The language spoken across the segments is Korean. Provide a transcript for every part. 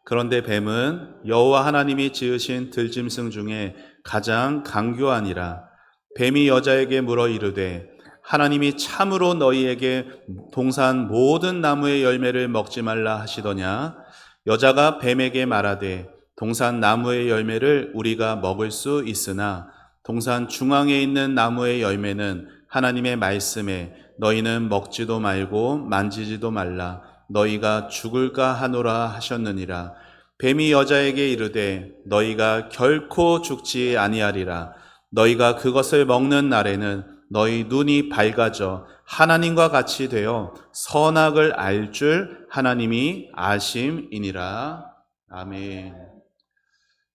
그런데 뱀은 여호와 하나님이 지으신 들짐승 중에 가장 강교하니라. 뱀이 여자에게 물어 이르되 하나님이 참으로 너희에게 동산 모든 나무의 열매를 먹지 말라 하시더냐? 여자가 뱀에게 말하되 동산 나무의 열매를 우리가 먹을 수 있으나 동산 중앙에 있는 나무의 열매는 하나님의 말씀에 너희는 먹지도 말고 만지지도 말라 너희가 죽을까 하노라 하셨느니라. 뱀이 여자에게 이르되 너희가 결코 죽지 아니하리라. 너희가 그것을 먹는 날에는 너희 눈이 밝아져 하나님과 같이 되어 선악을 알 줄 하나님이 아심이니라. 아멘.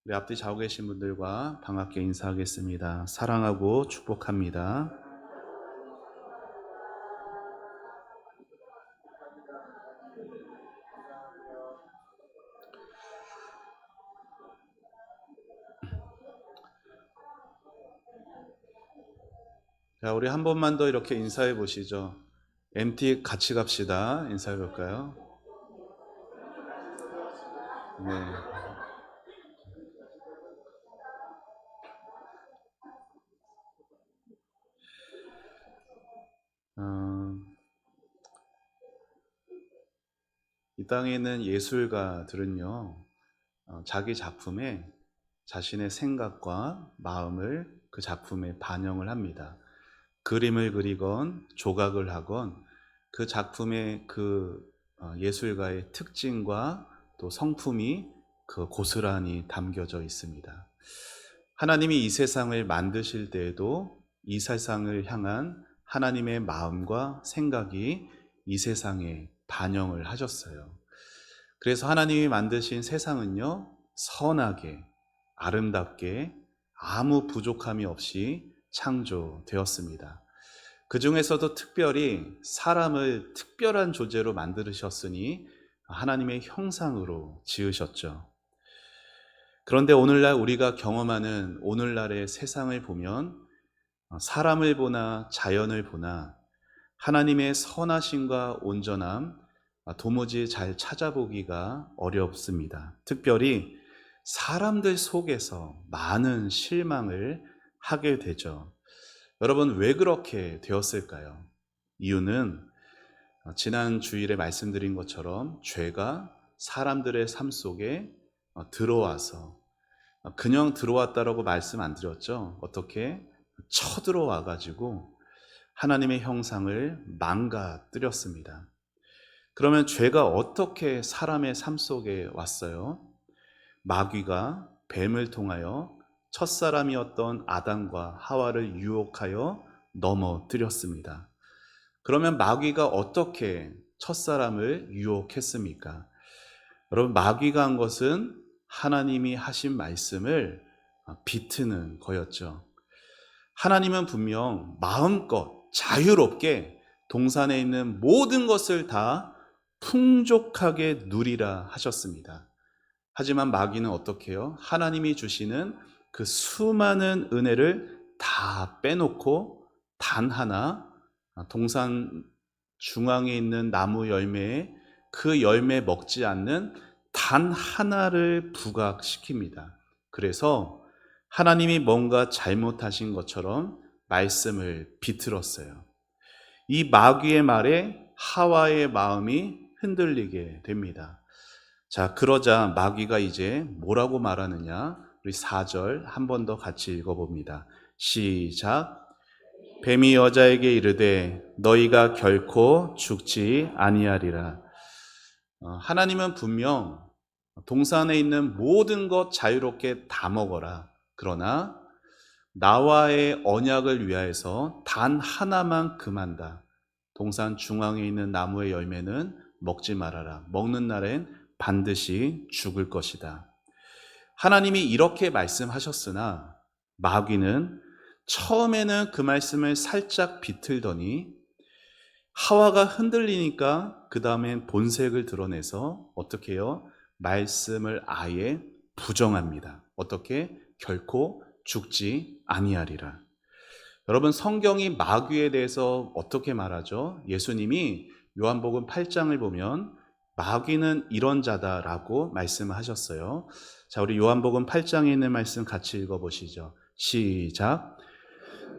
우리 앞뒤 좌우 계신 분들과 반갑게 인사하겠습니다. 사랑하고 축복합니다. 자, 우리 한 번만 더 이렇게 인사해 보시죠. MT 같이 갑시다. 인사해 볼까요? 네. 어, 이 땅에 있는 예술가들은요, 자기 작품에 자신의 생각과 마음을 그 작품에 반영을 합니다. 그림을 그리건 조각을 하건 그 작품의 예술가의 특징과 또 성품이 그 고스란히 담겨져 있습니다. 하나님이 이 세상을 만드실 때에도 이 세상을 향한 하나님의 마음과 생각이 이 세상에 반영을 하셨어요. 그래서 하나님이 만드신 세상은요, 선하게, 아름답게, 아무 부족함이 없이 창조되었습니다. 그 중에서도 특별히 사람을 특별한 존재로 만드셨으니 하나님의 형상으로 지으셨죠. 그런데 오늘날 우리가 경험하는 오늘날의 세상을 보면 사람을 보나 자연을 보나 하나님의 선하심과 온전함 도무지 잘 찾아보기가 어렵습니다. 특별히 사람들 속에서 많은 실망을 하게 되죠. 여러분, 왜 그렇게 되었을까요? 이유는 지난 주일에 말씀드린 것처럼 죄가 사람들의 삶 속에 들어와서 그냥 들어왔다라고 말씀 안 드렸죠? 어떻게? 쳐들어와 가지고 하나님의 형상을 망가뜨렸습니다. 그러면 죄가 어떻게 사람의 삶 속에 왔어요? 마귀가 뱀을 통하여 첫사람이었던 아담과 하와를 유혹하여 넘어뜨렸습니다. 그러면 마귀가 어떻게 첫사람을 유혹했습니까? 여러분, 마귀가 한 것은 하나님이 하신 말씀을 비트는 거였죠. 하나님은 분명 마음껏 자유롭게 동산에 있는 모든 것을 다 풍족하게 누리라 하셨습니다. 하지만 마귀는 어떻게 해요? 하나님이 주시는 그 수많은 은혜를 다 빼놓고 단 하나 동산 중앙에 있는 나무 열매에 그 열매 먹지 않는 단 하나를 부각시킵니다. 그래서 하나님이 뭔가 잘못하신 것처럼 말씀을 비틀었어요. 이 마귀의 말에 하와의 마음이 흔들리게 됩니다. 자, 그러자 마귀가 이제 뭐라고 말하느냐? 우리 4절 한 번 더 같이 읽어봅니다. 시작. 뱀이 여자에게 이르되 너희가 결코 죽지 아니하리라. 하나님은 분명 동산에 있는 모든 것 자유롭게 다 먹어라. 그러나 나와의 언약을 위하여서 단 하나만 금한다. 동산 중앙에 있는 나무의 열매는 먹지 말아라. 먹는 날엔 반드시 죽을 것이다. 하나님이 이렇게 말씀하셨으나 마귀는 처음에는 그 말씀을 살짝 비틀더니 하와가 흔들리니까 그 다음엔 본색을 드러내서 어떻게 해요? 말씀을 아예 부정합니다. 어떻게? 결코 죽지 아니하리라. 여러분, 성경이 마귀에 대해서 어떻게 말하죠? 예수님이 요한복음 8장을 보면 마귀는 이런 자다라고 말씀하셨어요. 자, 우리 요한복음 8장에 있는 말씀 같이 읽어보시죠. 시작.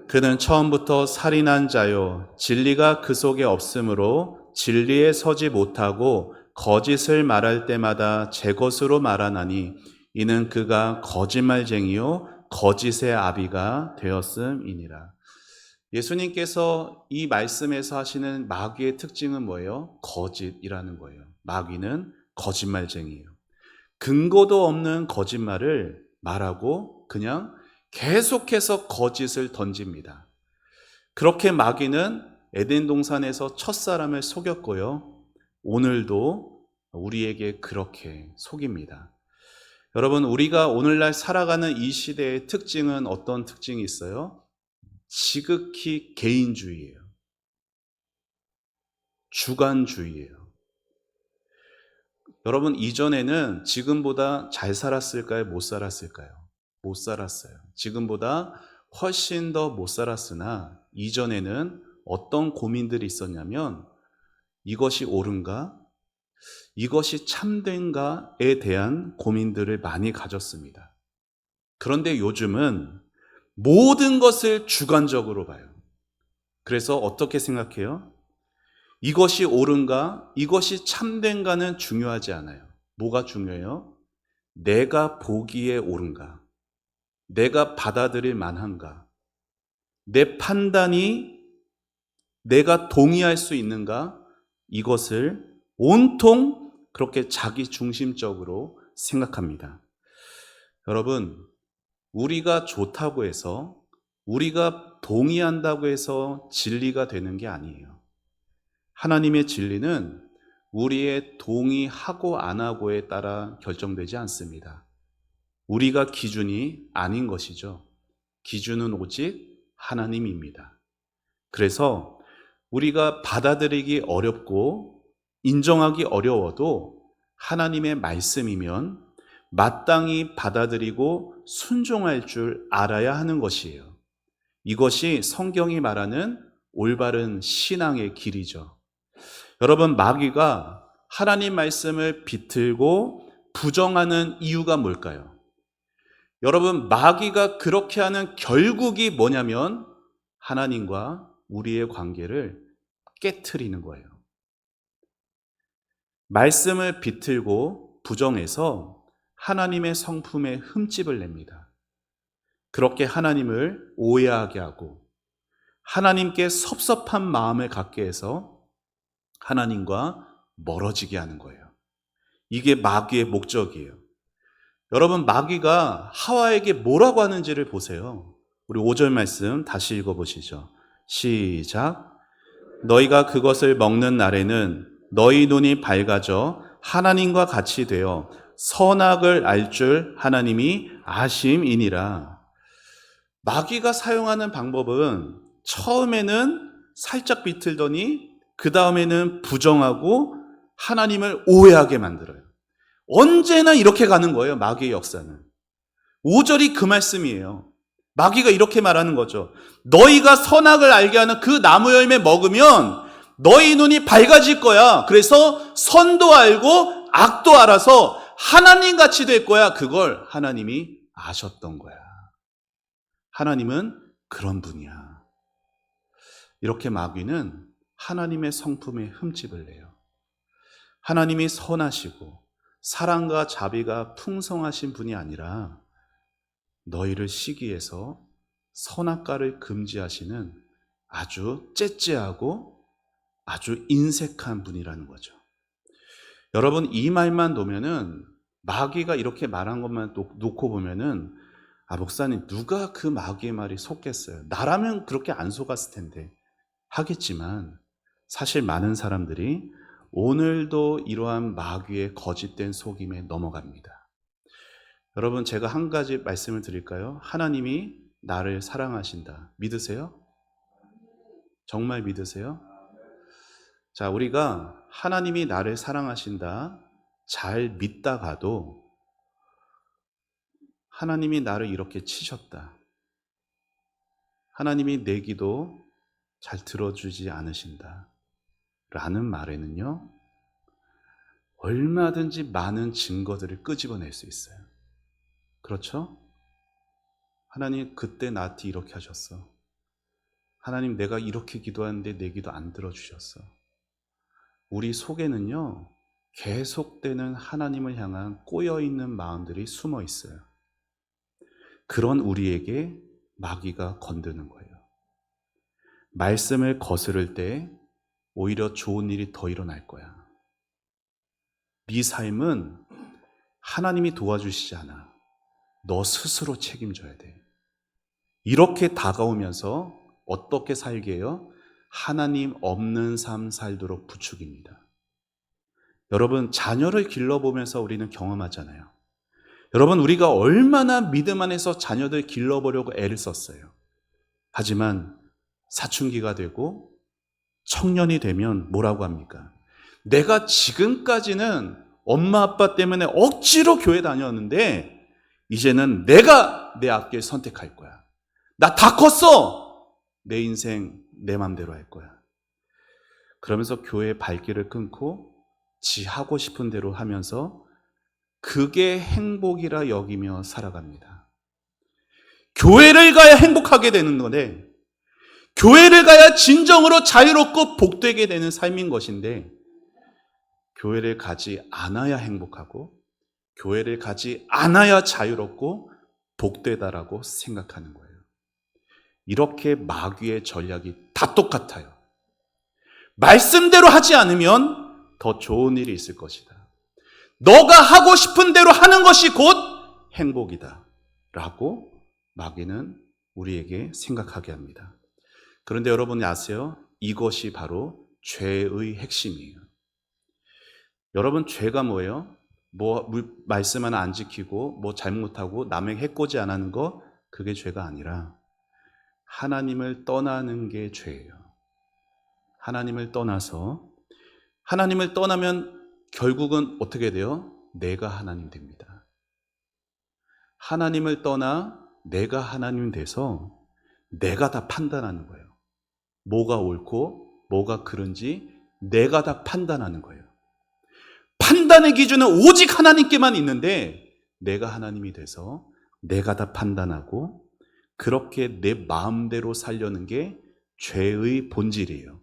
그는 처음부터 살인한 자요 진리가 그 속에 없으므로 진리에 서지 못하고 거짓을 말할 때마다 제 것으로 말하나니 이는 그가 거짓말쟁이요 거짓의 아비가 되었음이니라. 예수님께서 이 말씀에서 하시는 마귀의 특징은 뭐예요? 거짓이라는 거예요. 마귀는 거짓말쟁이에요. 근거도 없는 거짓말을 말하고 그냥 계속해서 거짓을 던집니다. 그렇게 마귀는 에덴 동산에서 첫사람을 속였고요. 오늘도 우리에게 그렇게 속입니다. 여러분, 우리가 오늘날 살아가는 이 시대의 특징은 어떤 특징이 있어요? 지극히 개인주의예요. 주관주의예요. 여러분, 이전에는 지금보다 잘 살았을까요? 못 살았을까요? 못 살았어요. 지금보다 훨씬 더 못 살았으나 이전에는 어떤 고민들이 있었냐면 이것이 옳은가? 이것이 참된가에 대한 고민들을 많이 가졌습니다. 그런데 요즘은 모든 것을 주관적으로 봐요. 그래서 어떻게 생각해요? 이것이 옳은가, 이것이 참된가는 중요하지 않아요. 뭐가 중요해요? 내가 보기에 옳은가, 내가 받아들일 만한가, 내 판단이 내가 동의할 수 있는가, 이것을 온통 그렇게 자기 중심적으로 생각합니다. 여러분, 우리가 좋다고 해서, 우리가 동의한다고 해서 진리가 되는 게 아니에요. 하나님의 진리는 우리의 동의하고 안 하고에 따라 결정되지 않습니다. 우리가 기준이 아닌 것이죠. 기준은 오직 하나님입니다. 그래서 우리가 받아들이기 어렵고 인정하기 어려워도 하나님의 말씀이면 마땅히 받아들이고 순종할 줄 알아야 하는 것이에요. 이것이 성경이 말하는 올바른 신앙의 길이죠. 여러분, 마귀가 하나님 말씀을 비틀고 부정하는 이유가 뭘까요? 여러분, 마귀가 그렇게 하는 결국이 뭐냐면 하나님과 우리의 관계를 깨트리는 거예요. 말씀을 비틀고 부정해서 하나님의 성품에 흠집을 냅니다. 그렇게 하나님을 오해하게 하고 하나님께 섭섭한 마음을 갖게 해서 하나님과 멀어지게 하는 거예요. 이게 마귀의 목적이에요. 여러분, 마귀가 하와에게 뭐라고 하는지를 보세요. 우리 5절 말씀 다시 읽어보시죠. 시작. 너희가 그것을 먹는 날에는 너희 눈이 밝아져 하나님과 같이 되어 선악을 알 줄 하나님이 아심이니라. 마귀가 사용하는 방법은 처음에는 살짝 비틀더니 그 다음에는 부정하고 하나님을 오해하게 만들어요. 언제나 이렇게 가는 거예요, 마귀의 역사는. 5절이 그 말씀이에요. 마귀가 이렇게 말하는 거죠. 너희가 선악을 알게 하는 그 나무 열매 먹으면 너희 눈이 밝아질 거야. 그래서 선도 알고 악도 알아서 하나님 같이 될 거야. 그걸 하나님이 아셨던 거야. 하나님은 그런 분이야. 이렇게 마귀는 하나님의 성품에 흠집을 내요. 하나님이 선하시고 사랑과 자비가 풍성하신 분이 아니라 너희를 시기해서 선악과를 금지하시는 아주 째째하고 아주 인색한 분이라는 거죠. 여러분, 이 말만 놓으면은 마귀가 이렇게 말한 것만 놓고 보면은 목사님, 누가 그 마귀의 말이 속겠어요? 나라면 그렇게 안 속았을 텐데 하겠지만 사실 많은 사람들이 오늘도 이러한 마귀의 거짓된 속임에 넘어갑니다. 여러분, 제가 한 가지 말씀을 드릴까요? 하나님이 나를 사랑하신다. 믿으세요? 정말 믿으세요? 자, 우리가 하나님이 나를 사랑하신다 잘 믿다가도 하나님이 나를 이렇게 치셨다, 하나님이 내 기도 잘 들어주지 않으신다 라는 말에는요, 얼마든지 많은 증거들을 끄집어낼 수 있어요. 그렇죠? 하나님 그때 나한테 이렇게 하셨어. 하나님 내가 이렇게 기도하는데 내 기도 안 들어주셨어. 우리 속에는요, 계속되는 하나님을 향한 꼬여있는 마음들이 숨어 있어요. 그런 우리에게 마귀가 건드는 거예요. 말씀을 거스를 때 오히려 좋은 일이 더 일어날 거야. 네 삶은 하나님이 도와주시지 않아. 너 스스로 책임져야 돼. 이렇게 다가오면서 어떻게 살게 해요? 하나님 없는 삶 살도록 부추깁니다. 여러분, 자녀를 길러보면서 우리는 경험하잖아요. 여러분, 우리가 얼마나 믿음 안에서 자녀들 길러보려고 애를 썼어요. 하지만 사춘기가 되고 청년이 되면 뭐라고 합니까? 내가 지금까지는 엄마 아빠 때문에 억지로 교회 다녔는데 이제는 내가 내 앞길 선택할 거야. 나 다 컸어. 내 인생 내 맘대로 할 거야. 그러면서 교회 발길을 끊고 지 하고 싶은 대로 하면서 그게 행복이라 여기며 살아갑니다. 교회를 가야 행복하게 되는 건데, 교회를 가야 진정으로 자유롭고 복되게 되는 삶인 것인데, 교회를 가지 않아야 행복하고 교회를 가지 않아야 자유롭고 복되다라고 생각하는 거예요. 이렇게 마귀의 전략이 다 똑같아요. 말씀대로 하지 않으면 더 좋은 일이 있을 것이다. 너가 하고 싶은 대로 하는 것이 곧 행복이다 라고 마귀는 우리에게 생각하게 합니다. 그런데 여러분이 아세요? 이것이 바로 죄의 핵심이에요. 여러분, 죄가 뭐예요? 말씀 하나 안 지키고 잘못하고 남에게 해코지 안 하는 거, 그게 죄가 아니라 하나님을 떠나는 게 죄예요. 하나님을 떠나면 결국은 어떻게 돼요? 내가 하나님 됩니다. 하나님을 떠나 내가 하나님 돼서 내가 다 판단하는 거예요. 뭐가 옳고 뭐가 그른지 내가 다 판단하는 거예요. 판단의 기준은 오직 하나님께만 있는데 내가 하나님이 돼서 내가 다 판단하고 그렇게 내 마음대로 살려는 게 죄의 본질이에요.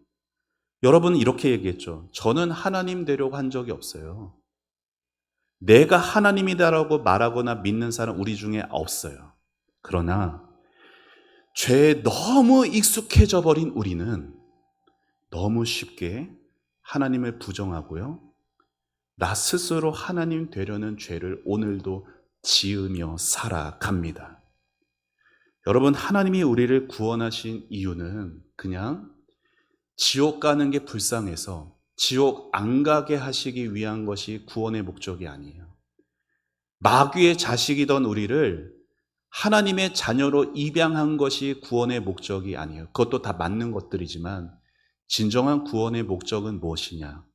여러분 이렇게 얘기했죠. 저는 하나님 되려고 한 적이 없어요. 내가 하나님이다라고 말하거나 믿는 사람 우리 중에 없어요. 그러나 죄에 너무 익숙해져 버린 우리는 너무 쉽게 하나님을 부정하고요. 나 스스로 하나님 되려는 죄를 오늘도 지으며 살아갑니다. 여러분, 하나님이 우리를 구원하신 이유는 그냥 지옥 가는 게 불쌍해서 지옥 안 가게 하시기 위한 것이 구원의 목적이 아니에요. 마귀의 자식이던 우리를 하나님의 자녀로 입양한 것이 구원의 목적이 아니에요. 그것도 다 맞는 것들이지만 진정한 구원의 목적은 무엇이냐?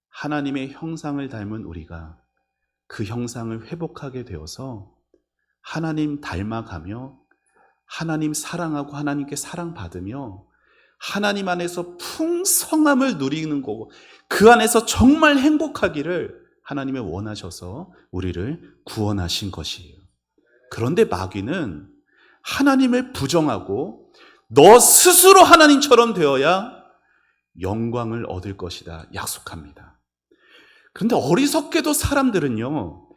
하나님의 형상을 닮은 우리가 그 형상을 회복하게 되어서 하나님 닮아가며 하나님 사랑하고 하나님께 사랑받으며 하나님 안에서 풍성함을 누리는 거고 그 안에서 정말 행복하기를 하나님이 원하셔서 우리를 구원하신 것이에요. 그런데 마귀는 하나님을 부정하고 너 스스로 하나님처럼 되어야 영광을 얻을 것이다 약속합니다. 그런데 어리석게도 사람들은요,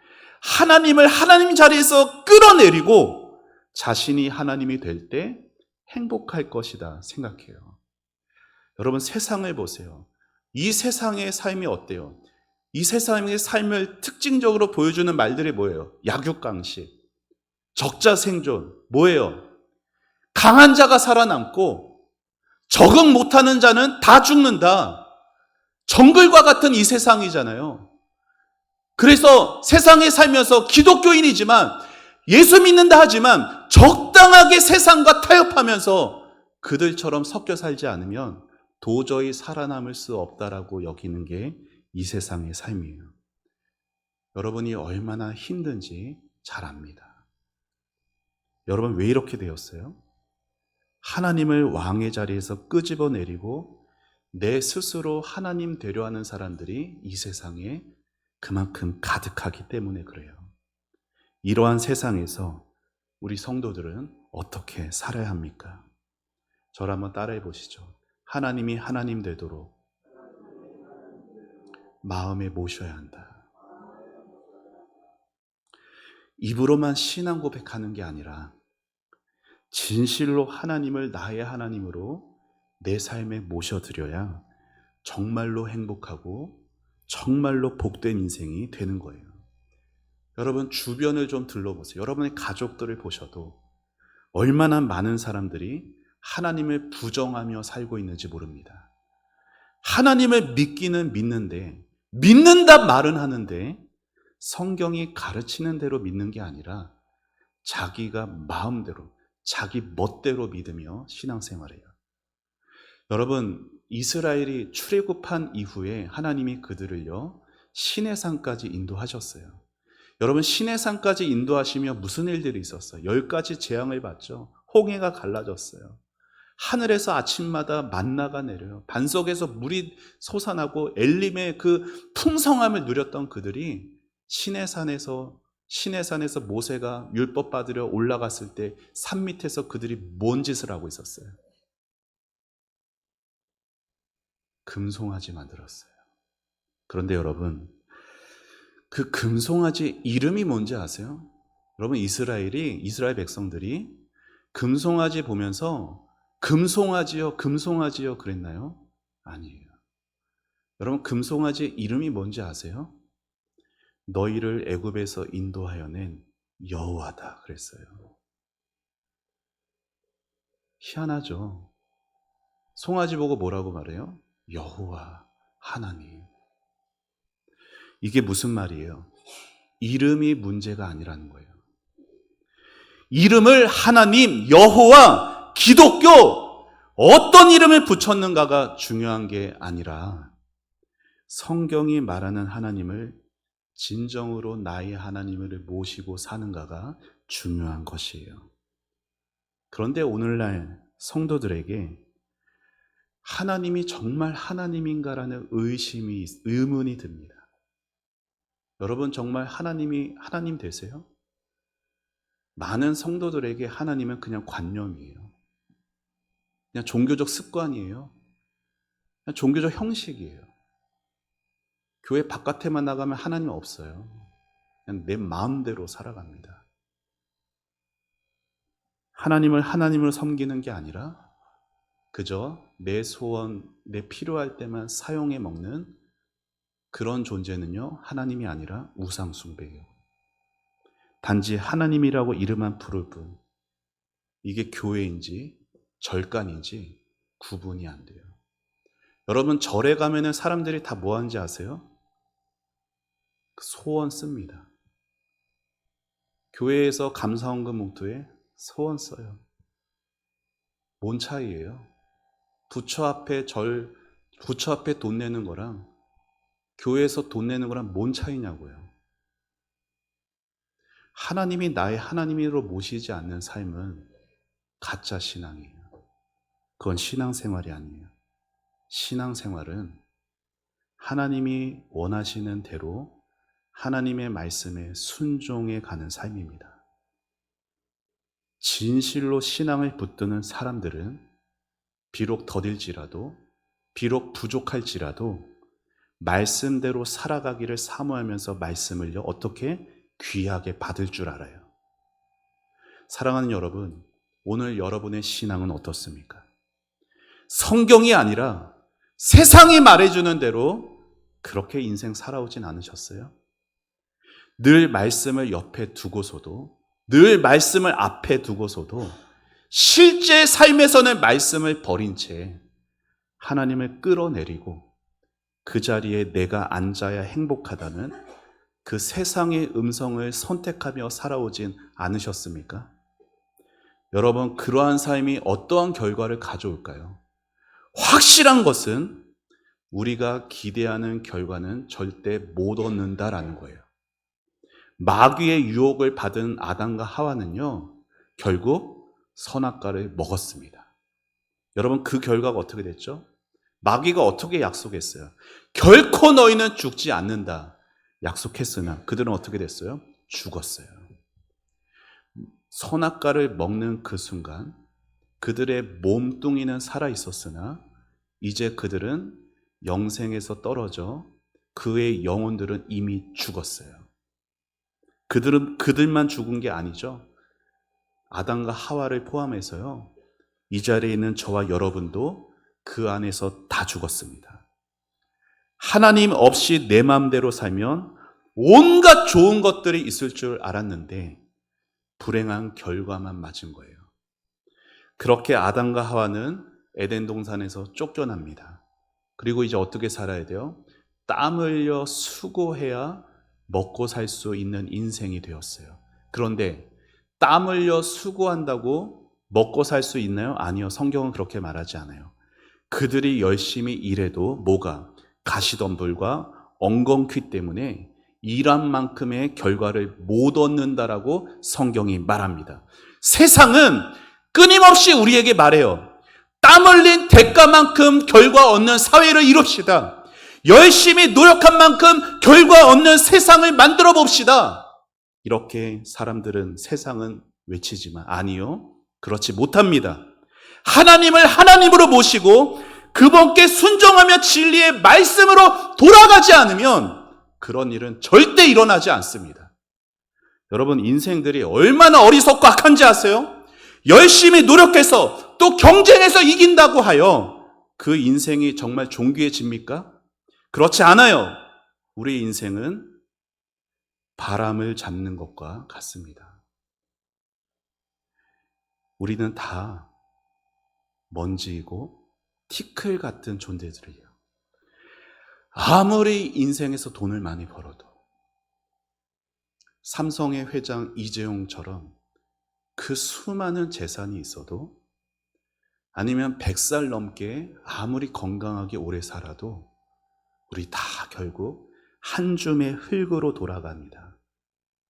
하나님을 하나님 자리에서 끌어내리고 자신이 하나님이 될 때 행복할 것이다 생각해요. 여러분, 세상을 보세요. 이 세상의 삶이 어때요? 이 세상의 삶을 특징적으로 보여주는 말들이 뭐예요? 약육강식, 적자생존, 뭐예요? 강한 자가 살아남고 적응 못하는 자는 다 죽는다. 정글과 같은 이 세상이잖아요. 그래서 세상에 살면서 기독교인이지만 예수 믿는다 하지만 적당하게 세상과 타협하면서 그들처럼 섞여 살지 않으면 도저히 살아남을 수 없다라고 여기는 게 이 세상의 삶이에요. 여러분이 얼마나 힘든지 잘 압니다. 여러분, 왜 이렇게 되었어요? 하나님을 왕의 자리에서 끄집어내리고 내 스스로 하나님 되려 하는 사람들이 이 세상에 그만큼 가득하기 때문에 그래요. 이러한 세상에서 우리 성도들은 어떻게 살아야 합니까? 저를 한번 따라해 보시죠. 하나님이 하나님 되도록 마음에 모셔야 한다. 입으로만 신앙 고백하는 게 아니라 진실로 하나님을 나의 하나님으로 내 삶에 모셔드려야 정말로 행복하고 정말로 복된 인생이 되는 거예요. 여러분 주변을 좀 둘러보세요. 여러분의 가족들을 보셔도 얼마나 많은 사람들이 하나님을 부정하며 살고 있는지 모릅니다. 하나님을 믿기는 믿는데, 믿는다 말은 하는데 성경이 가르치는 대로 믿는 게 아니라 자기가 마음대로, 자기 멋대로 믿으며 신앙생활해요. 여러분, 이스라엘이 출애굽한 이후에 하나님이 그들을요 시내산까지 인도하셨어요. 여러분, 시내산까지 인도하시며 무슨 일들이 있었어요? 10가지 재앙을 받죠. 홍해가 갈라졌어요. 하늘에서 아침마다 만나가 내려요. 반석에서 물이 솟아나고 엘림의 그 풍성함을 누렸던 그들이 시내산에서 모세가 율법 받으려 올라갔을 때 산 밑에서 그들이 뭔 짓을 하고 있었어요? 금송아지 만들었어요. 그런데 여러분, 그 금송아지 이름이 뭔지 아세요? 여러분, 이스라엘 백성들이 금송아지 보면서 금송아지요, 금송아지요 그랬나요? 아니에요. 여러분, 금송아지 이름이 뭔지 아세요? 너희를 애굽에서 인도하여 낸 여호와다 그랬어요. 희한하죠. 송아지 보고 뭐라고 말해요? 여호와, 하나님. 이게 무슨 말이에요? 이름이 문제가 아니라는 거예요. 이름을 하나님, 여호와, 기독교 어떤 이름을 붙였는가가 중요한 게 아니라 성경이 말하는 하나님을 진정으로 나의 하나님을 모시고 사는가가 중요한 것이에요. 그런데 오늘날 성도들에게 하나님이 정말 하나님인가라는 의문이 듭니다. 여러분, 정말 하나님이 하나님 되세요? 많은 성도들에게 하나님은 그냥 관념이에요. 그냥 종교적 습관이에요. 그냥 종교적 형식이에요. 교회 바깥에만 나가면 하나님 없어요. 그냥 내 마음대로 살아갑니다. 하나님을 하나님으로 섬기는 게 아니라 그저 내 소원, 내 필요할 때만 사용해 먹는 그런 존재는요, 하나님이 아니라 우상 숭배예요. 단지 하나님이라고 이름만 부를 뿐, 이게 교회인지 절간인지 구분이 안 돼요. 여러분, 절에 가면은 사람들이 다 뭐 하는지 아세요? 소원 씁니다. 교회에서 감사헌금 봉투에 소원 써요. 뭔 차이예요? 부처 앞에 돈 내는 거랑 교회에서 돈 내는 거랑 뭔 차이냐고요. 하나님이 나의 하나님으로 모시지 않는 삶은 가짜 신앙이에요. 그건 신앙생활이 아니에요. 신앙생활은 하나님이 원하시는 대로 하나님의 말씀에 순종해 가는 삶입니다. 진실로 신앙을 붙드는 사람들은 비록 더딜지라도, 비록 부족할지라도 말씀대로 살아가기를 사모하면서 말씀을요, 어떻게 귀하게 받을 줄 알아요. 사랑하는 여러분, 오늘 여러분의 신앙은 어떻습니까? 성경이 아니라 세상이 말해주는 대로 그렇게 인생 살아오진 않으셨어요? 늘 말씀을 옆에 두고서도, 늘 말씀을 앞에 두고서도 실제 삶에서는 말씀을 버린 채 하나님을 끌어내리고 그 자리에 내가 앉아야 행복하다는 그 세상의 음성을 선택하며 살아오진 않으셨습니까? 여러분, 그러한 삶이 어떠한 결과를 가져올까요? 확실한 것은 우리가 기대하는 결과는 절대 못 얻는다라는 거예요. 마귀의 유혹을 받은 아담과 하와는요, 결국 선악과를 먹었습니다. 여러분, 그 결과가 어떻게 됐죠? 마귀가 어떻게 약속했어요? 결코 너희는 죽지 않는다 약속했으나 그들은 어떻게 됐어요? 죽었어요. 선악과를 먹는 그 순간 그들의 몸뚱이는 살아 있었으나 이제 그들은 영생에서 떨어져 그의 영혼들은 이미 죽었어요. 그들만 죽은 게 아니죠. 아담과 하와를 포함해서요. 이 자리에 있는 저와 여러분도 그 안에서 다 죽었습니다. 하나님 없이 내 마음대로 살면 온갖 좋은 것들이 있을 줄 알았는데 불행한 결과만 맞은 거예요. 그렇게 아담과 하와는 에덴 동산에서 쫓겨납니다. 그리고 이제 어떻게 살아야 돼요? 땀 흘려 수고해야 먹고 살 수 있는 인생이 되었어요. 그런데 땀 흘려 수고한다고 먹고 살 수 있나요? 아니요. 성경은 그렇게 말하지 않아요. 그들이 열심히 일해도 뭐가? 가시덤불과 엉겅퀴 때문에 일한 만큼의 결과를 못 얻는다라고 성경이 말합니다. 세상은 끊임없이 우리에게 말해요. 땀 흘린 대가만큼 결과 얻는 사회를 이룹시다. 열심히 노력한 만큼 결과 얻는 세상을 만들어 봅시다. 이렇게 사람들은, 세상은 외치지만 아니요, 그렇지 못합니다. 하나님을 하나님으로 모시고 그분께 순종하며 진리의 말씀으로 돌아가지 않으면 그런 일은 절대 일어나지 않습니다. 여러분, 인생들이 얼마나 어리석고 악한지 아세요? 열심히 노력해서 또 경쟁해서 이긴다고 하여 그 인생이 정말 존귀해집니까? 그렇지 않아요. 우리 인생은 바람을 잡는 것과 같습니다. 우리는 다 먼지이고 티끌 같은 존재들이에요. 아무리 인생에서 돈을 많이 벌어도 삼성의 회장 이재용처럼 그 수많은 재산이 있어도, 아니면 100살 넘게 아무리 건강하게 오래 살아도 우리 다 결국 한 줌의 흙으로 돌아갑니다.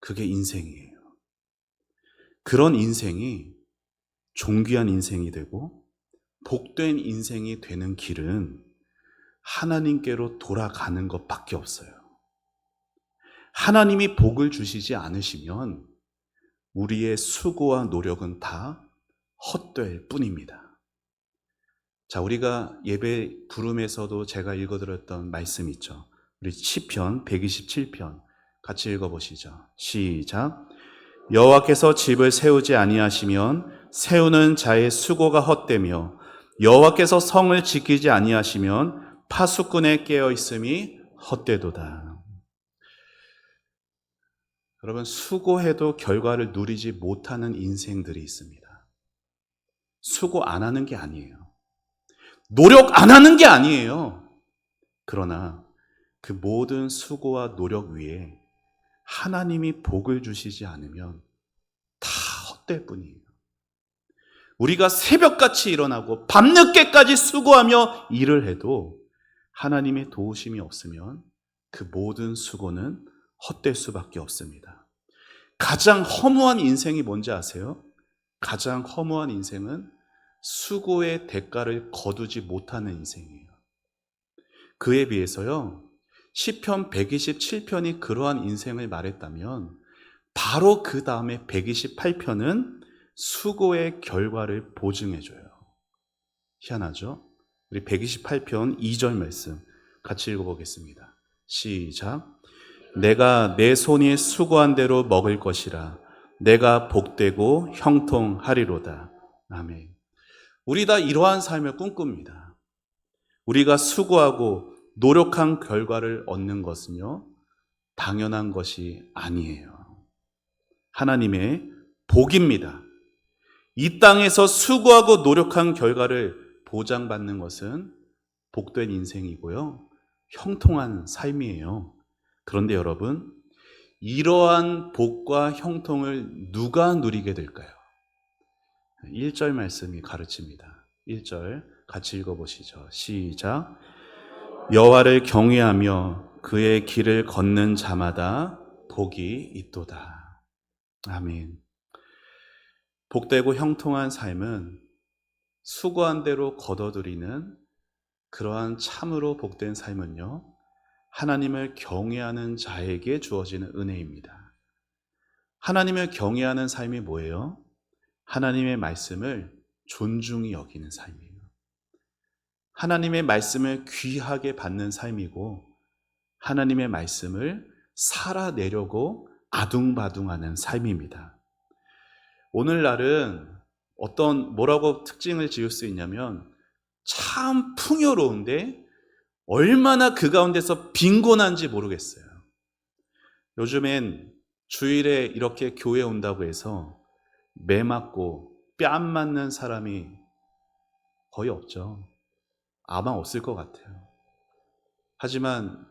그게 인생이에요. 그런 인생이 존귀한 인생이 되고 복된 인생이 되는 길은 하나님께로 돌아가는 것밖에 없어요. 하나님이 복을 주시지 않으시면 우리의 수고와 노력은 다 헛될 뿐입니다. 자, 우리가 예배 부름에서도 제가 읽어드렸던 말씀 있죠. 우리 시편 127편 같이 읽어보시죠. 시작. 여호와께서 집을 세우지 아니하시면 세우는 자의 수고가 헛되며 여호와께서 성을 지키지 아니하시면 파수꾼의 깨어 있음이 헛되도다. 여러분, 수고해도 결과를 누리지 못하는 인생들이 있습니다. 수고 안 하는 게 아니에요. 노력 안 하는 게 아니에요. 그러나 그 모든 수고와 노력 위에 하나님이 복을 주시지 않으면 다 헛될 뿐이에요. 우리가 새벽같이 일어나고 밤늦게까지 수고하며 일을 해도 하나님의 도우심이 없으면 그 모든 수고는 헛될 수밖에 없습니다. 가장 허무한 인생이 뭔지 아세요? 가장 허무한 인생은 수고의 대가를 거두지 못하는 인생이에요. 그에 비해서요, 시편 127편이 그러한 인생을 말했다면 바로 그 다음에 128편은 수고의 결과를 보증해줘요. 희한하죠? 우리 128편 2절 말씀 같이 읽어보겠습니다. 시작. 내가 내 손이 수고한 대로 먹을 것이라. 내가 복되고 형통하리로다. 아멘. 우리 다 이러한 삶을 꿈꿉니다. 우리가 수고하고 노력한 결과를 얻는 것은요, 당연한 것이 아니에요. 하나님의 복입니다. 이 땅에서 수고하고 노력한 결과를 보장받는 것은 복된 인생이고요, 형통한 삶이에요. 그런데 여러분, 이러한 복과 형통을 누가 누리게 될까요? 1절 말씀이 가르칩니다. 1절 같이 읽어보시죠. 시작. 여호와를 경외하며 그의 길을 걷는 자마다 복이 있도다. 아멘. 복되고 형통한 삶은 수고한 대로 거둬들이는 그러한 참으로 복된 삶은요, 하나님을 경외하는 자에게 주어지는 은혜입니다. 하나님을 경외하는 삶이 뭐예요? 하나님의 말씀을 존중히 여기는 삶이에요. 하나님의 말씀을 귀하게 받는 삶이고, 하나님의 말씀을 살아내려고 아둥바둥하는 삶입니다. 오늘날은 뭐라고 특징을 지을 수 있냐면, 참 풍요로운데 얼마나 그 가운데서 빈곤한지 모르겠어요. 요즘엔 주일에 이렇게 교회 온다고 해서 매 맞고 뺨 맞는 사람이 거의 없죠. 아마 없을 것 같아요. 하지만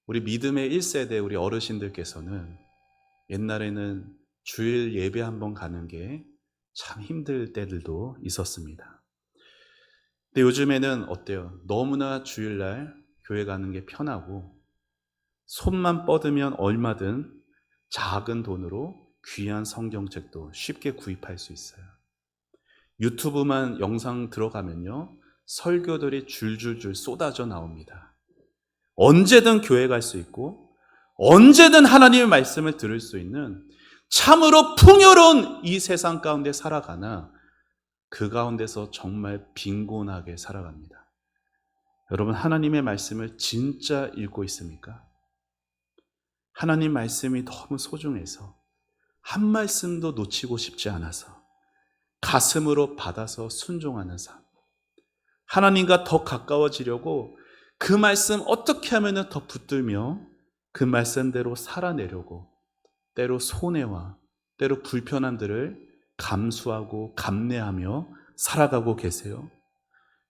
우리 믿음의 1세대 우리 어르신들께서는 옛날에는 주일 예배 한번 가는 게 참 힘들 때들도 있었습니다. 근데 요즘에는 어때요? 너무나 주일날 교회 가는 게 편하고, 손만 뻗으면 얼마든 작은 돈으로 귀한 성경책도 쉽게 구입할 수 있어요. 유튜브만 영상 들어가면요, 설교들이 줄줄줄 쏟아져 나옵니다. 언제든 교회 갈 수 있고, 언제든 하나님의 말씀을 들을 수 있는 참으로 풍요로운 이 세상 가운데 살아가나, 그 가운데서 정말 빈곤하게 살아갑니다. 여러분, 하나님의 말씀을 진짜 읽고 있습니까? 하나님 말씀이 너무 소중해서 한 말씀도 놓치고 싶지 않아서 가슴으로 받아서 순종하는 삶, 하나님과 더 가까워지려고 그 말씀 어떻게 하면 더 붙들며 그 말씀대로 살아내려고 때로 손해와 때로 불편함들을 감수하고 감내하며 살아가고 계세요.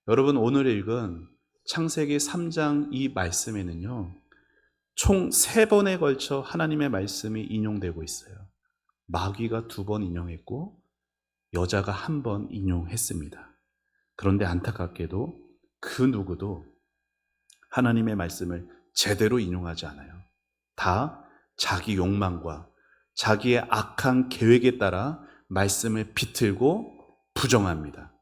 여러분, 오늘 읽은 창세기 3장 이 말씀에는요, 총 3번에 걸쳐 하나님의 말씀이 인용되고 있어요. 마귀가 2번 인용했고 여자가 1번 인용했습니다. 그런데 안타깝게도 그 누구도 하나님의 말씀을 제대로 인용하지 않아요. 다 자기 욕망과 자기의 악한 계획에 따라 말씀을 비틀고 부정합니다.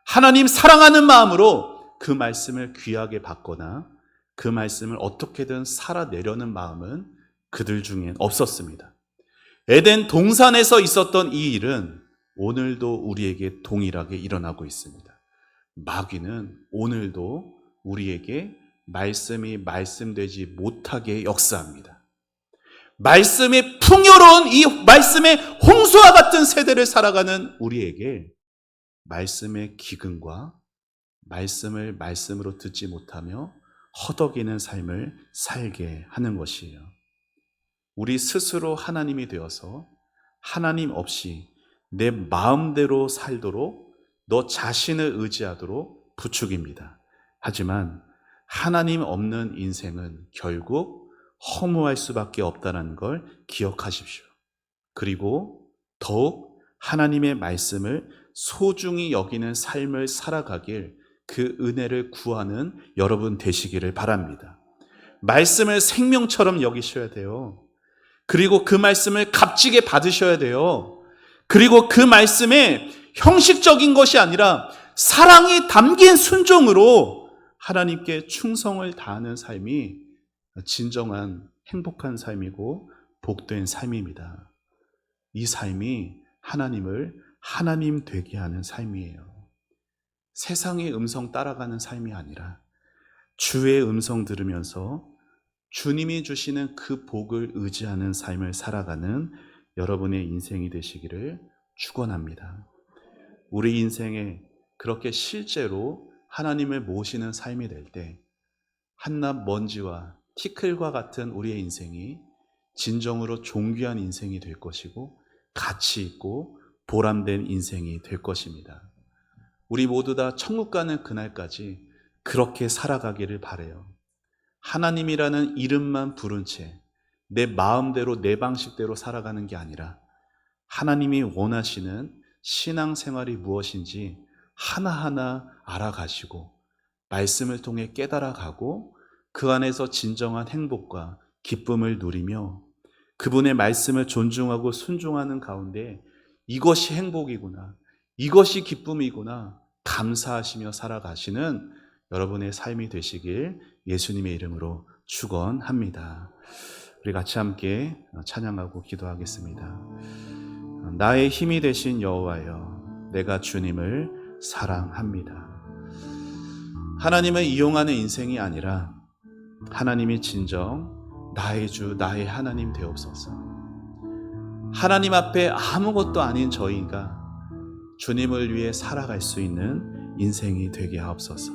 하나님 사랑하는 마음으로 그 말씀을 귀하게 받거나 그 말씀을 어떻게든 살아내려는 마음은 그들 중엔 없었습니다. 에덴 동산에서 있었던 이 일은 오늘도 우리에게 동일하게 일어나고 있습니다. 마귀는 오늘도 우리에게 말씀이 말씀되지 못하게 역사합니다. 말씀의 풍요로운 이 말씀의 홍수와 같은 세대를 살아가는 우리에게 말씀의 기근과 말씀을 말씀으로 듣지 못하며 허덕이는 삶을 살게 하는 것이에요. 우리 스스로 하나님이 되어서 하나님 없이 내 마음대로 살도록, 너 자신을 의지하도록 부추깁니다. 하지만 하나님 없는 인생은 결국 허무할 수밖에 없다는 걸 기억하십시오. 그리고 더욱 하나님의 말씀을 소중히 여기는 삶을 살아가길, 그 은혜를 구하는 여러분 되시기를 바랍니다. 말씀을 생명처럼 여기셔야 돼요. 그리고 그 말씀을 값지게 받으셔야 돼요. 그리고 그 말씀에 형식적인 것이 아니라 사랑이 담긴 순종으로 하나님께 충성을 다하는 삶이 진정한 행복한 삶이고 복된 삶입니다. 이 삶이 하나님을 하나님 되게 하는 삶이에요. 세상의 음성 따라가는 삶이 아니라 주의 음성 들으면서 주님이 주시는 그 복을 의지하는 삶을 살아가는 여러분의 인생이 되시기를 축원합니다. 우리 인생에 그렇게 실제로 하나님을 모시는 삶이 될 때 한낱 먼지와 티끌과 같은 우리의 인생이 진정으로 존귀한 인생이 될 것이고 가치 있고 보람된 인생이 될 것입니다. 우리 모두 다 천국 가는 그날까지 그렇게 살아가기를 바라요. 하나님이라는 이름만 부른 채 내 마음대로 내 방식대로 살아가는 게 아니라 하나님이 원하시는 신앙생활이 무엇인지 하나하나 알아가시고 말씀을 통해 깨달아가고 그 안에서 진정한 행복과 기쁨을 누리며 그분의 말씀을 존중하고 순종하는 가운데 이것이 행복이구나, 이것이 기쁨이구나 감사하시며 살아가시는 여러분의 삶이 되시길 예수님의 이름으로 축원합니다. 우리 같이 함께 찬양하고 기도하겠습니다. 나의 힘이 되신 여호와여, 내가 주님을 사랑합니다. 하나님을 이용하는 인생이 아니라 하나님이 진정 나의 주, 나의 하나님 되옵소서. 하나님 앞에 아무것도 아닌 저희가 주님을 위해 살아갈 수 있는 인생이 되게 하옵소서.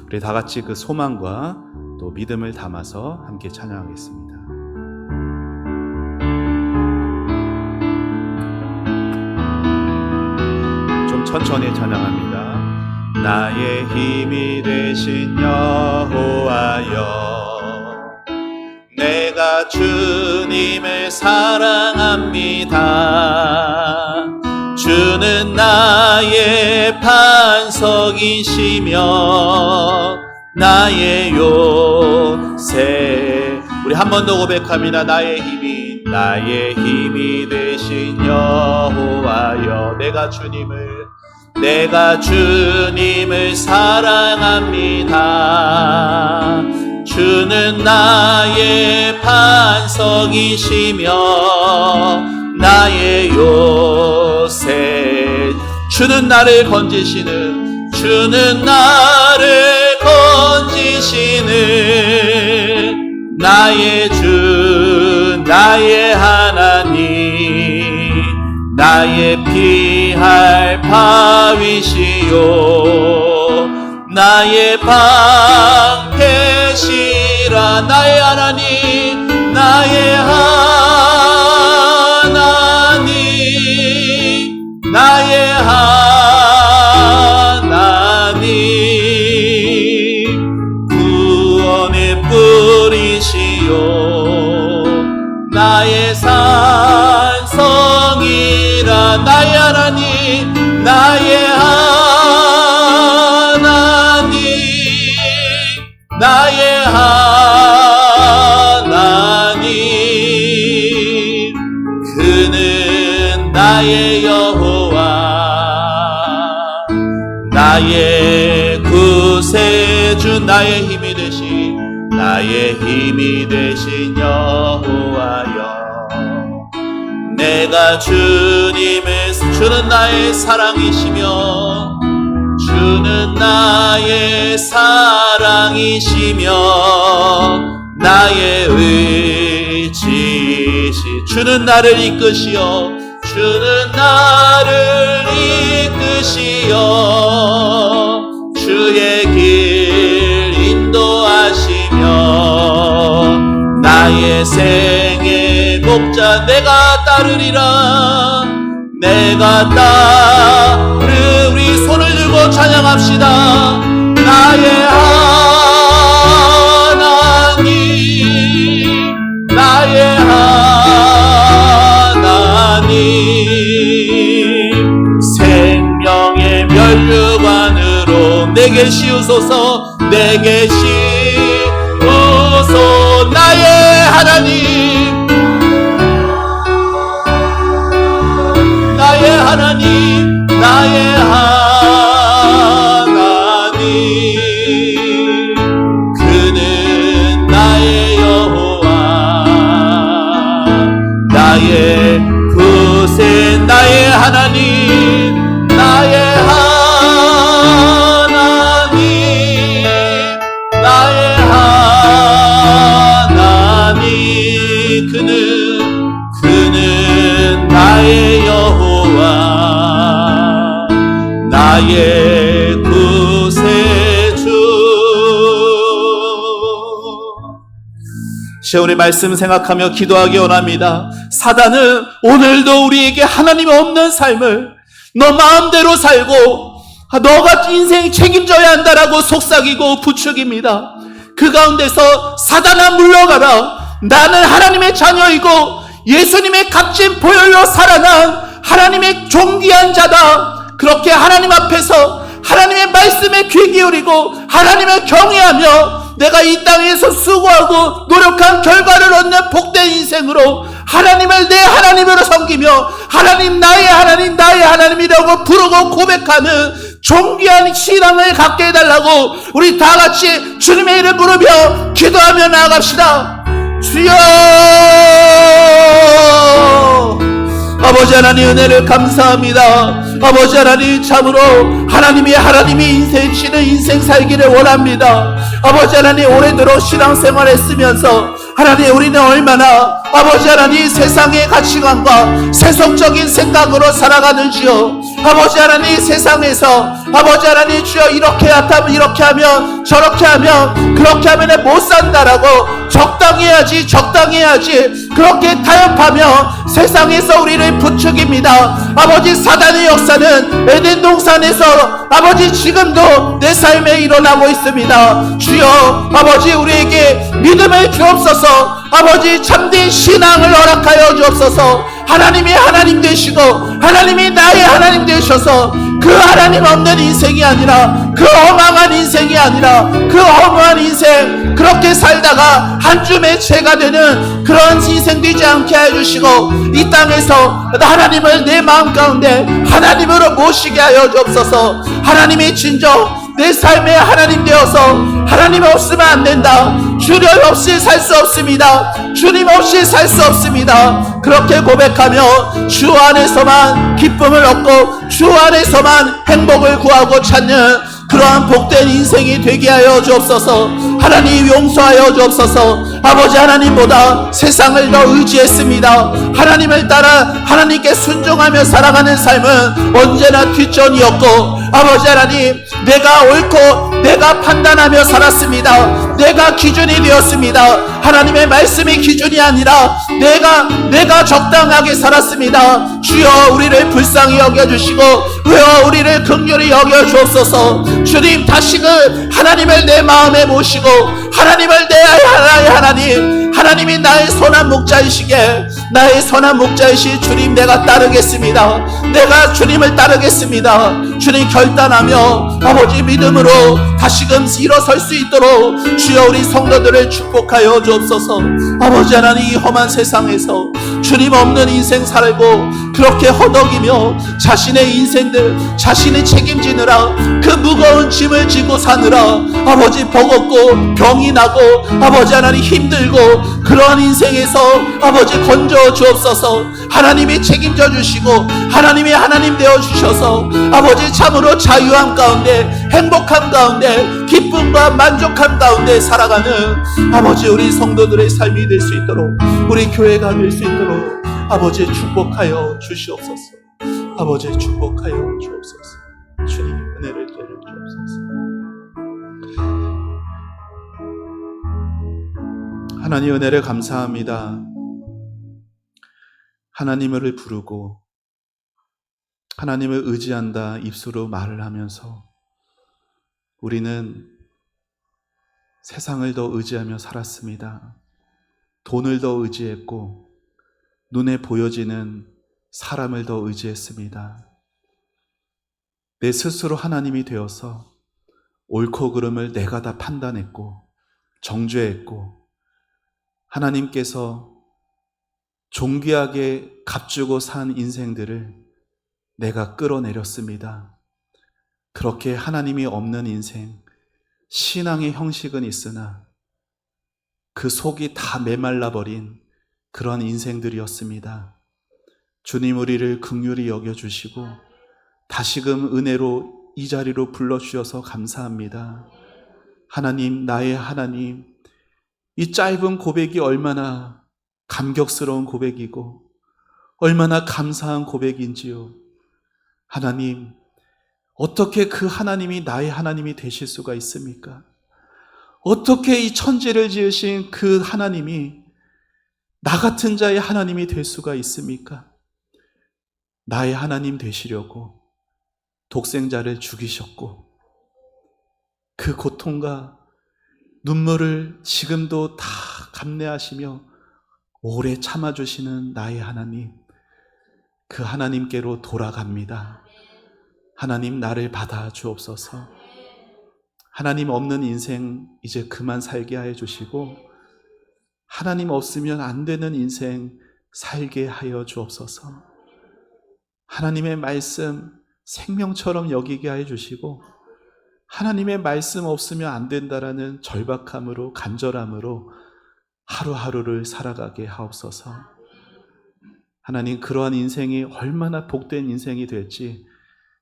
우리 다 같이 그 소망과 또 믿음을 담아서 함께 찬양하겠습니다. 좀 천천히 찬양합니다. 나의 힘이 되신 여호와여, 내가 주님을 사랑합니다. 주는 나의 반석이시며 나의 요새. 우리 한 번 더 고백합니다. 나의 힘이 되신 여호와여, 내가 주님을 사랑합니다. 주는 나의 반석이시며 나의 요새. 주는 나를 건지시는 나의 주, 나의 하나님, 나의 피할 바위시요 나의 방패시라. 나의 하나님, 나의 하나님, 구원의 뿌리시요 나의 산성이라. 나의 하나님, 나의 하나님, 그는 나의 여호와, 나의 구세주, 나의 힘이 되신 여호와여, 내가 주는 나의 사랑이시며 주는 나의 사랑이시며 나의 의지시. 주는 나를 이끄시어 주의 길 인도하시며 나의 생의 목자 내가 따르리라. 우리 손을 들고 찬양합시다. 나의 하나님, 생명의 면류관으로 내게 씌우소서. 나의 하나님, 그는 나의 여호와, 나의 구세, 나의 하나님, 그는 나의 여호와, 나의 구세주. 시온의 말씀 생각하며 기도하기 원합니다. 사단은 오늘도 우리에게 하나님 없는 삶을 너 마음대로 살고 너가 인생 책임져야 한다라고 속삭이고 부추깁니다. 그 가운데서 사단아 물러가라. 나는 하나님의 자녀이고 예수님의 값진 보혈로 살아난 하나님의 존귀한 자다. 그렇게 하나님 앞에서 하나님의 말씀에 귀 기울이고 하나님을 경외하며 내가 이 땅에서 수고하고 노력한 결과를 얻는 복된 인생으로 하나님을 내 하나님으로 섬기며 하나님 나의 하나님이라고 부르고 고백하는 존귀한 신앙을 갖게 해달라고 우리 다 같이 주님의 이름 부르며 기도하며 나아갑시다. 주여! 아버지 하나님 은혜를 감사합니다. 아버지 하나님 참으로 하나님이 인생치는 인생 살기를 원합니다. 아버지 하나님 오래도록 신앙생활 했으면서 하나님 우리는 얼마나 아버지 하나님 세상의 가치관과 세속적인 생각으로 살아가는지요. 아버지 하나님 세상에서 아버지 하나님 주여 이렇게 하면 저렇게 하면 그렇게 하면 못 산다라고 적당히 해야지 그렇게 타협하며 세상에서 우리를 부추깁니다. 아버지 사단의 역사는 에덴 동산에서 아버지 지금도 내 삶에 일어나고 있습니다. 주여 아버지 우리에게 믿음을 주옵소서. 아버지 참된 신앙을 허락하여 주옵소서. 하나님이 하나님 되시고 하나님이 나의 하나님 되셔서 그 하나님 없는 인생이 아니라 그 허망한 인생이 아니라 그 허무한 인생 그렇게 살다가 한 줌의 죄가 되는 그런 인생 되지 않게 해주시고 이 땅에서 하나님을 내 마음 가운데 하나님으로 모시게 하여 주옵소서. 하나님이 진정 내 삶에 하나님 되어서 하나님 없으면 안 된다. 주님 없이 살 수 없습니다. 주님 없이 살 수 없습니다. 그렇게 고백하며 주 안에서만 기쁨을 얻고 주 안에서만 행복을 구하고 찾는 그러한 복된 인생이 되게 하여 주옵소서. 하나님 용서하여 주옵소서. 아버지 하나님보다 세상을 더 의지했습니다. 하나님을 따라 하나님께 순종하며 살아가는 삶은 언제나 뒷전이었고 아버지 하나님 내가 옳고 내가 판단하며 살았습니다. 내가 기준이 되었습니다. 하나님의 말씀이 기준이 아니라 내가 적당하게 살았습니다. 주여 우리를 불쌍히 여겨주시고 주여 우리를 긍휼히 여겨주옵소서. 주님 다시금 하나님을 내 마음에 모시고 하나님을 내 하나님이 나의 선한 목자이시게 나의 선한 목자이시 주님 내가 따르겠습니다. 내가 주님을 따르겠습니다. 주님 결단하며 아버지 믿음으로 다시금 일어설 수 있도록 주여 우리 성도들을 축복하여 주옵소서. 아버지 하나님 이 험한 세상에서 주님 없는 인생 살고 그렇게 허덕이며 자신의 인생들 자신이 책임지느라 그 무거운 짐을 지고 사느라 아버지 버겁고 병이 나고 아버지 하나님 힘들고 그러한 인생에서 아버지 건져 주옵소서. 하나님이 책임져 주시고 하나님이 하나님 되어 주셔서 아버지 참으로 자유함 가운데 행복함 가운데 기쁨과 만족함 가운데 살아가는 아버지 우리 성도들의 삶이 될 수 있도록 우리 교회가 될 수 있도록 아버지 축복하여 주시옵소서. 아버지 축복하여 주옵소서. 주님 은혜를 내려 주옵소서. 하나님 은혜를 감사합니다. 하나님을 부르고 하나님을 의지한다 입술로 말을 하면서 우리는 세상을 더 의지하며 살았습니다. 돈을 더 의지했고 눈에 보여지는 사람을 더 의지했습니다. 내 스스로 하나님이 되어서 옳고 그름을 내가 다 판단했고 정죄했고 하나님께서 존귀하게 값주고 산 인생들을 내가 끌어내렸습니다. 그렇게 하나님이 없는 인생, 신앙의 형식은 있으나 그 속이 다 메말라버린 그런 인생들이었습니다. 주님 우리를 긍휼히 여겨주시고 다시금 은혜로 이 자리로 불러주셔서 감사합니다. 하나님, 나의 하나님, 이 짧은 고백이 얼마나 감격스러운 고백이고 얼마나 감사한 고백인지요. 하나님, 어떻게 그 하나님이 나의 하나님이 되실 수가 있습니까? 어떻게 이 천지를 지으신 그 하나님이 나 같은 자의 하나님이 될 수가 있습니까? 나의 하나님 되시려고 독생자를 죽이셨고 그 고통과 눈물을 지금도 다 감내하시며 오래 참아주시는 나의 하나님, 그 하나님께로 돌아갑니다. 하나님 나를 받아 주옵소서. 하나님 없는 인생 이제 그만 살게 하여 주시고 하나님 없으면 안 되는 인생 살게 하여 주옵소서. 하나님의 말씀 생명처럼 여기게 해 주시고 하나님의 말씀 없으면 안 된다라는 절박함으로 간절함으로 하루하루를 살아가게 하옵소서. 하나님, 그러한 인생이 얼마나 복된 인생이 될지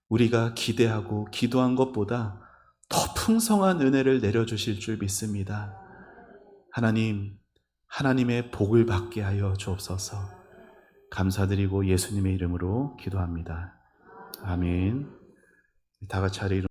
우리가 기대하고 기도한 것보다 더 풍성한 은혜를 내려주실 줄 믿습니다. 하나님, 하나님의 복을 받게 하여 주옵소서. 감사드리고 예수님의 이름으로 기도합니다. 아멘. 다 같이 자리로